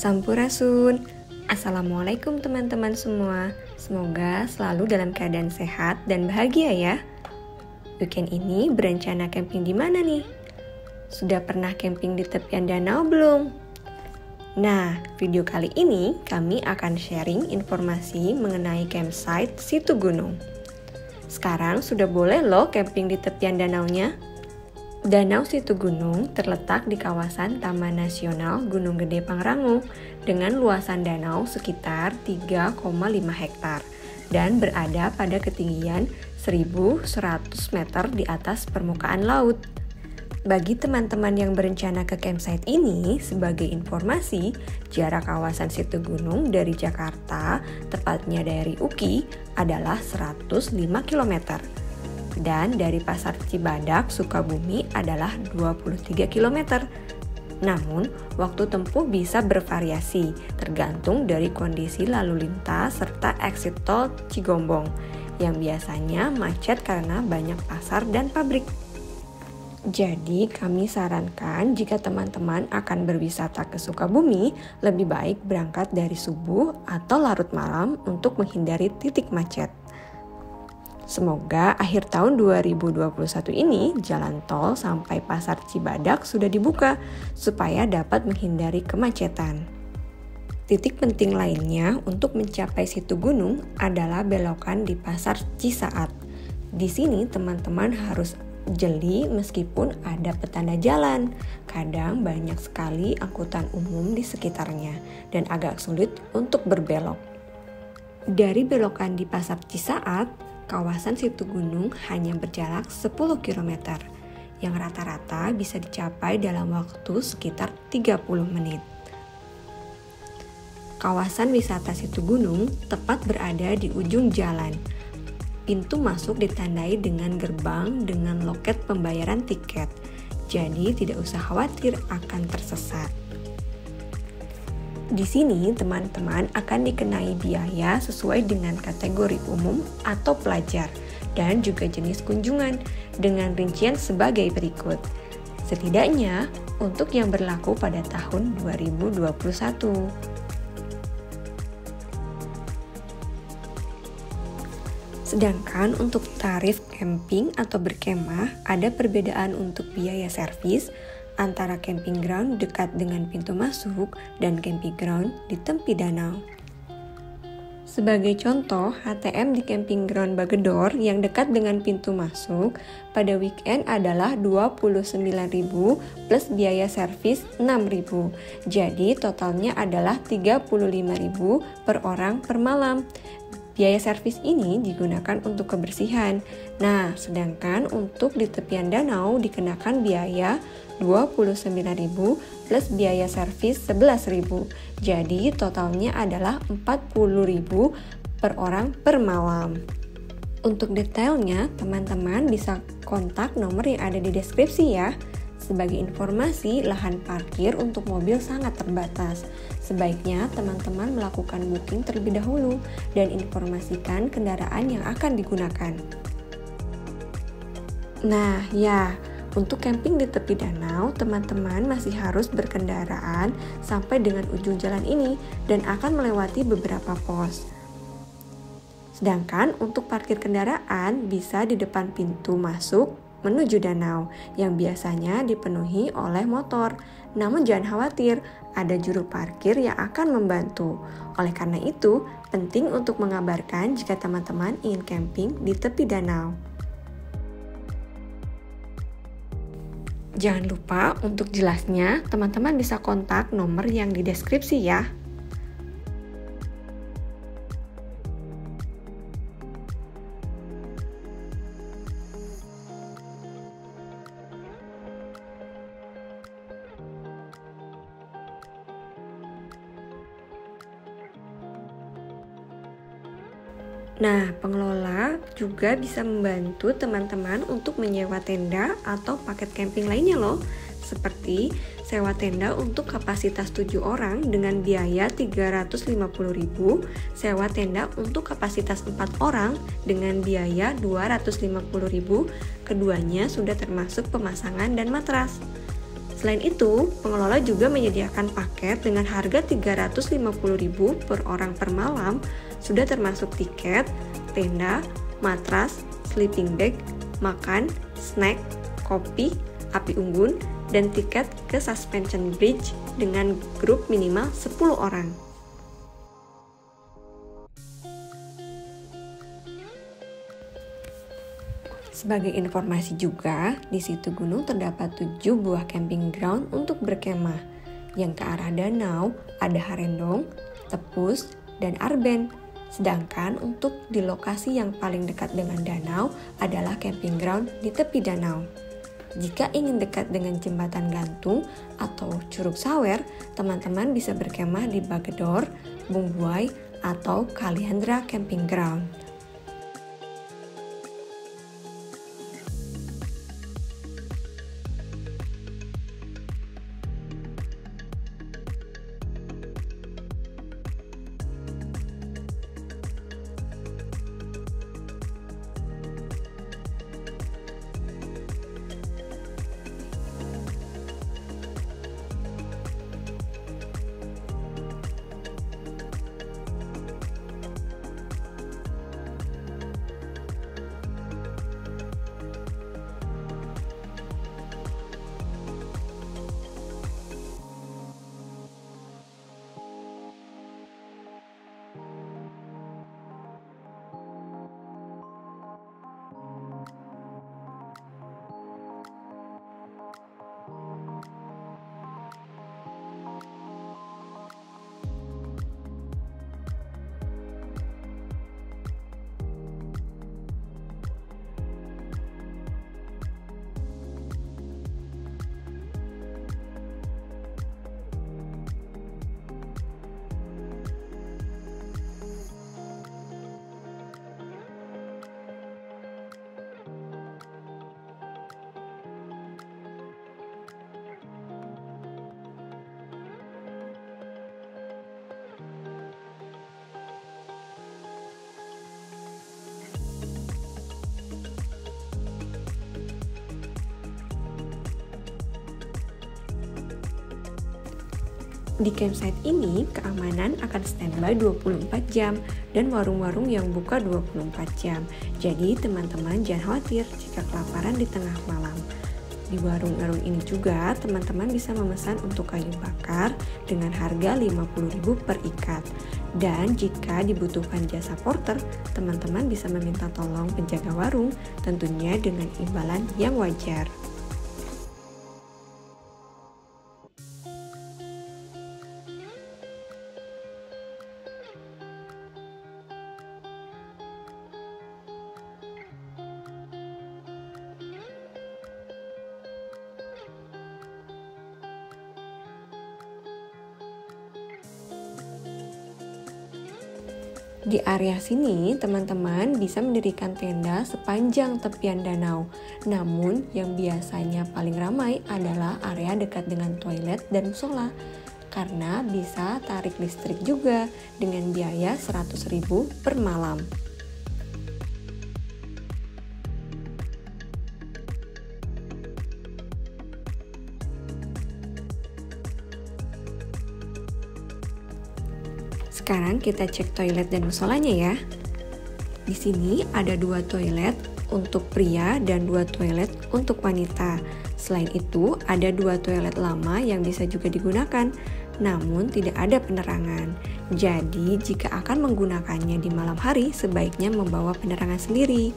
Sampurasun. Assalamualaikum teman-teman semua. Semoga selalu dalam keadaan sehat dan bahagia ya. Weekend ini berencana camping di mana nih? Sudah pernah camping di tepian danau belum? Nah, video kali ini kami akan sharing informasi mengenai campsite Situ Gunung. Sekarang sudah boleh loh camping di tepian danaunya. Danau Situ Gunung terletak di kawasan Taman Nasional Gunung Gede Pangrango dengan luasan danau sekitar 3,5 hektar dan berada pada ketinggian 1.100 meter di atas permukaan laut. Bagi teman-teman yang berencana ke campsite ini, sebagai informasi, jarak kawasan Situ Gunung dari Jakarta, tepatnya dari UKI, adalah 105 km. Dan dari Pasar Cibadak, Sukabumi adalah 23 km. Namun, waktu tempuh bisa bervariasi, tergantung dari kondisi lalu lintas serta exit tol Cigombong, yang biasanya macet karena banyak pasar dan pabrik. Jadi, kami sarankan jika teman-teman akan berwisata ke Sukabumi, lebih baik berangkat dari subuh atau larut malam untuk menghindari titik macet. Semoga akhir tahun 2021 ini jalan tol sampai Pasar Cibadak sudah dibuka supaya dapat menghindari kemacetan. Titik penting lainnya untuk mencapai Situ Gunung adalah belokan di Pasar Cisaat. Di sini teman-teman harus jeli meskipun ada petanda jalan. Kadang banyak sekali angkutan umum di sekitarnya dan agak sulit untuk berbelok. Dari belokan di Pasar Cisaat, kawasan Situ Gunung hanya berjarak 10 km, yang rata-rata bisa dicapai dalam waktu sekitar 30 menit. Kawasan wisata Situ Gunung tepat berada di ujung jalan. Pintu masuk ditandai dengan gerbang dengan loket pembayaran tiket, jadi tidak usah khawatir akan tersesat. Di sini, teman-teman akan dikenai biaya sesuai dengan kategori umum atau pelajar dan juga jenis kunjungan dengan rincian sebagai berikut. Setidaknya untuk yang berlaku pada tahun 2021. Sedangkan untuk tarif camping atau berkemah ada perbedaan untuk biaya servis antara camping ground dekat dengan pintu masuk dan camping ground di tepi danau. Sebagai contoh, HTM di camping ground Bagedor yang dekat dengan pintu masuk pada weekend adalah 29.000 plus biaya servis 6.000. Jadi totalnya adalah 35.000 per orang per malam. Biaya servis ini digunakan untuk kebersihan. Nah, sedangkan untuk di tepian danau dikenakan biaya 29.000 plus biaya servis 11.000. Jadi totalnya adalah 40.000 per orang per malam. Untuk detailnya, teman-teman bisa kontak nomor yang ada di deskripsi ya. Sebagai informasi, lahan parkir untuk mobil sangat terbatas. Sebaiknya teman-teman melakukan booking terlebih dahulu dan informasikan kendaraan yang akan digunakan. Nah, ya, untuk camping di tepi danau, teman-teman masih harus berkendaraan sampai dengan ujung jalan ini dan akan melewati beberapa pos. Sedangkan untuk parkir kendaraan bisa di depan pintu masuk menuju danau yang biasanya dipenuhi oleh motor. Namun jangan khawatir, ada juru parkir yang akan membantu. Oleh karena itu, penting untuk mengabarkan jika teman-teman ingin camping di tepi danau. Jangan lupa untuk jelasnya, teman-teman bisa kontak nomor yang di deskripsi ya. Nah, pengelola juga bisa membantu teman-teman untuk menyewa tenda atau paket camping lainnya loh. Seperti sewa tenda untuk kapasitas 7 orang dengan biaya 350.000, sewa tenda untuk kapasitas 4 orang dengan biaya 250.000, keduanya sudah termasuk pemasangan dan matras. Selain itu, pengelola juga menyediakan paket dengan harga Rp350.000 per orang per malam, sudah termasuk tiket, tenda, matras, sleeping bag, makan, snack, kopi, api unggun, dan tiket ke suspension bridge dengan grup minimal 10 orang. Sebagai informasi juga, di situ gunung terdapat 7 buah camping ground untuk berkemah. Yang ke arah danau ada Harendong, Tepus, dan Arben. Sedangkan untuk di lokasi yang paling dekat dengan danau adalah camping ground di tepi danau. Jika ingin dekat dengan jembatan gantung atau Curug Sawer, teman-teman bisa berkemah di Bagedor, Bungbuai, atau Kaliandra Camping Ground. Di campsite ini, keamanan akan standby 24 jam dan warung-warung yang buka 24 jam. Jadi, teman-teman jangan khawatir jika kelaparan di tengah malam. Di warung-warung ini juga, teman-teman bisa memesan untuk kayu bakar dengan harga Rp50.000 per ikat. Dan jika dibutuhkan jasa porter, teman-teman bisa meminta tolong penjaga warung, tentunya dengan imbalan yang wajar. Di area sini, teman-teman bisa mendirikan tenda sepanjang tepian danau. Namun, yang biasanya paling ramai adalah area dekat dengan toilet dan musola. Karena bisa tarik listrik juga dengan biaya Rp100.000 per malam. Sekarang kita cek toilet dan musolanya ya. Di sini ada 2 toilet untuk pria dan 2 toilet untuk wanita. Selain itu, ada 2 toilet lama yang bisa juga digunakan, namun tidak ada penerangan. Jadi, jika akan menggunakannya di malam hari, sebaiknya membawa penerangan sendiri.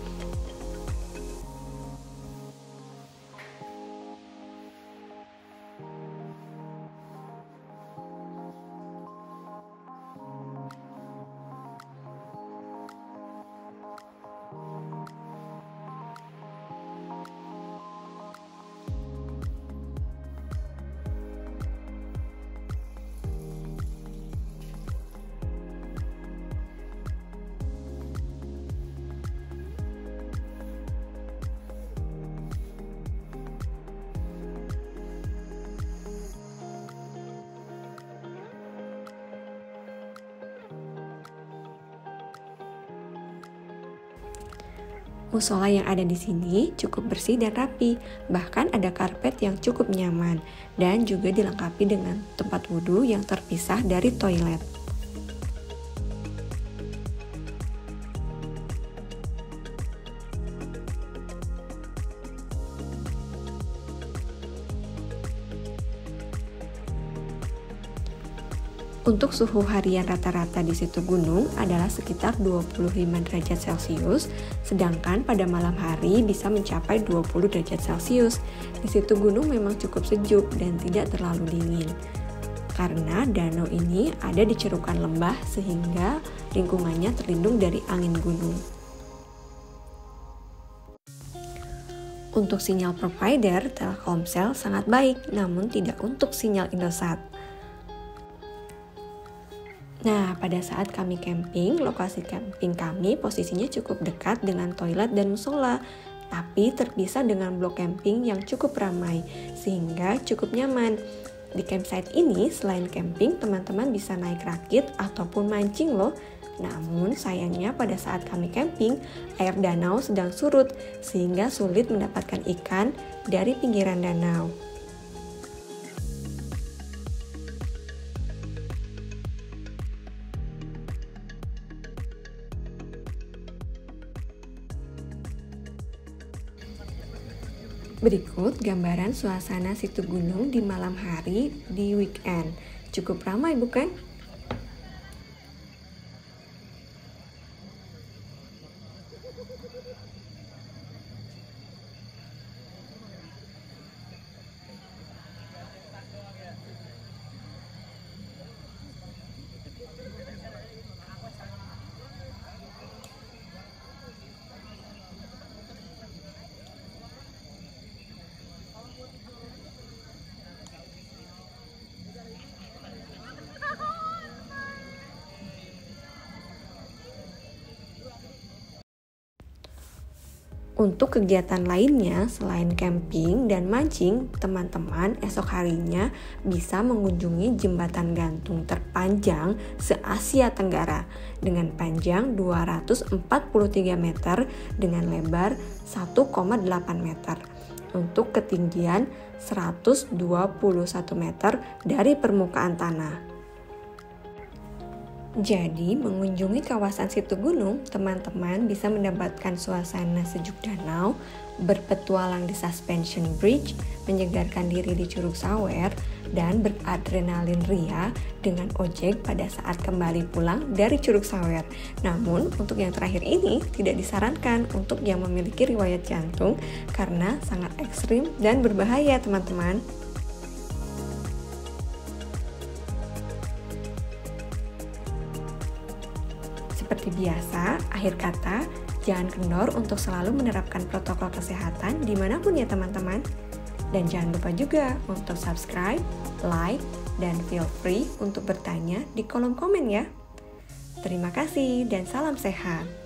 Musola yang ada di sini cukup bersih dan rapi, bahkan ada karpet yang cukup nyaman, dan juga dilengkapi dengan tempat wudhu yang terpisah dari toilet. Untuk suhu harian rata-rata di situ gunung adalah sekitar 25 derajat Celcius, sedangkan pada malam hari bisa mencapai 20 derajat Celcius. Di situ gunung memang cukup sejuk dan tidak terlalu dingin. Karena danau ini ada di cerukan lembah sehingga lingkungannya terlindung dari angin gunung. Untuk sinyal provider, Telkomsel sangat baik, namun tidak untuk sinyal Indosat. Nah, pada saat kami camping, lokasi camping kami posisinya cukup dekat dengan toilet dan musola, tapi terpisah dengan blok camping yang cukup ramai, sehingga cukup nyaman. Di campsite ini, selain camping, teman-teman bisa naik rakit ataupun mancing loh. Namun, sayangnya pada saat kami camping, air danau sedang surut, sehingga sulit mendapatkan ikan dari pinggiran danau. Berikut gambaran suasana situ gunung di malam hari di weekend. Cukup ramai bukan? Untuk kegiatan lainnya selain camping dan mancing, teman-teman esok harinya bisa mengunjungi jembatan gantung terpanjang se-Asia Tenggara dengan panjang 243 meter dengan lebar 1,8 meter untuk ketinggian 121 meter dari permukaan tanah. Jadi, mengunjungi kawasan situ gunung, teman-teman bisa mendapatkan suasana sejuk danau, berpetualang di Suspension Bridge, menyegarkan diri di Curug Sawer, dan beradrenalin ria dengan ojek pada saat kembali pulang dari Curug Sawer. Namun, untuk yang terakhir ini tidak disarankan untuk yang memiliki riwayat jantung karena sangat ekstrim dan berbahaya, teman-teman. Seperti biasa, akhir kata, jangan kendor untuk selalu menerapkan protokol kesehatan dimanapun ya teman-teman. Dan jangan lupa juga untuk subscribe, like, dan feel free untuk bertanya di kolom komen ya. Terima kasih dan salam sehat.